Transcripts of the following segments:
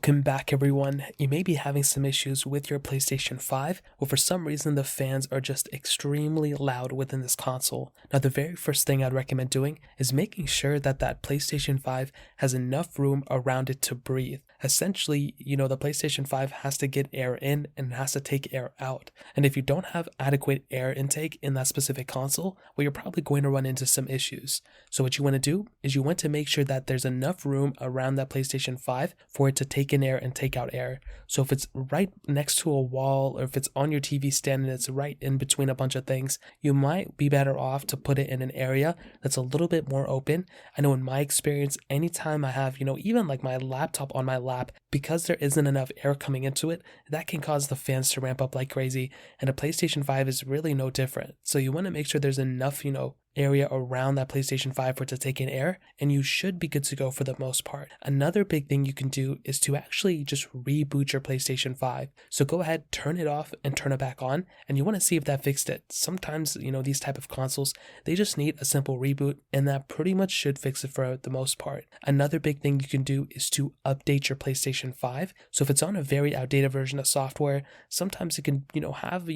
Welcome back everyone. You may be having some issues with your PlayStation 5, or for some reason the fans are just extremely loud within this console. Now the very first thing I'd recommend doing is making sure that PlayStation 5 has enough room around it to breathe. Essentially, the PlayStation 5 has to get air in and it has to take air out. And if you don't have adequate air intake in that specific console, well, you're probably going to run into some issues. So what you want to do is you want to make sure that there's enough room around that PlayStation 5 for it to take in air and take out air. So if it's right next to a wall, or if it's on your TV stand and it's right in between a bunch of things, you might be better off to put it in an area that's a little bit more open. I know in my experience, anytime I have, even like my laptop on my lap, because there isn't enough air coming into it, that can cause the fans to ramp up like crazy, and a PlayStation 5 is really no different. So you want to make sure there's enough, area around that PlayStation 5 for it to take in air, and you should be good to go for the most part. Another big thing you can do is to actually just reboot your PlayStation 5. So go ahead, turn it off and turn it back on, and you want to see if that fixed it. Sometimes, these type of consoles, they just need a simple reboot, and that pretty much should fix it for the most part. Another big thing you can do is to update your PlayStation 5. So if it's on a very outdated version of software, sometimes it can, have,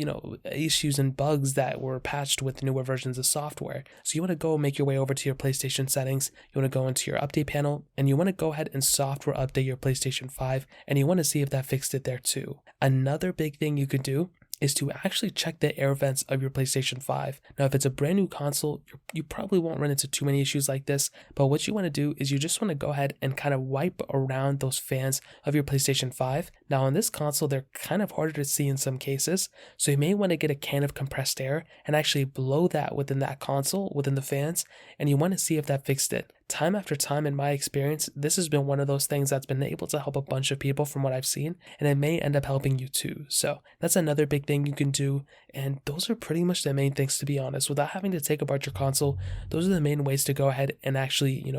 issues and bugs that were patched with newer versions of software. So you want to go make your way over to your PlayStation settings, you want to go into your update panel, and you want to go ahead and software update your PlayStation 5, and you want to see if that fixed it there too. Another big thing you could do is to actually check the air vents of your PlayStation 5. Now, if it's a brand new console, you probably won't run into too many issues like this, but what you want to do is you just want to go ahead and kind of wipe around those fans of your PlayStation 5. Now, on this console, they're kind of harder to see in some cases, so you may want to get a can of compressed air and actually blow that within that console, within the fans, and you want to see if that fixed it. Time after time, in my experience, this has been one of those things that's been able to help a bunch of people from what I've seen, and it may end up helping you too. So that's another big thing you can do, and those are pretty much the main things, to be honest. Without having to take apart your console, those are the main ways to go ahead and actually,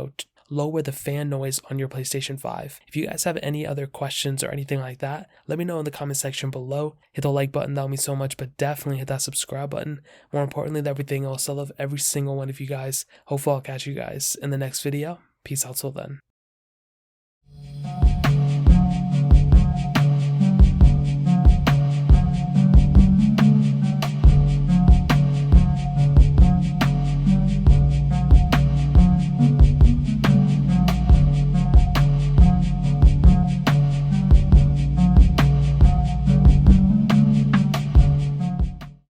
lower the fan noise on your PlayStation 5. If you guys have any other questions or anything like that, let me know in the comment section below. Hit the like button, that would mean so much, but definitely hit that subscribe button. More importantly than everything else, I love every single one of you guys. Hopefully I'll catch you guys in the next video. Peace out till then.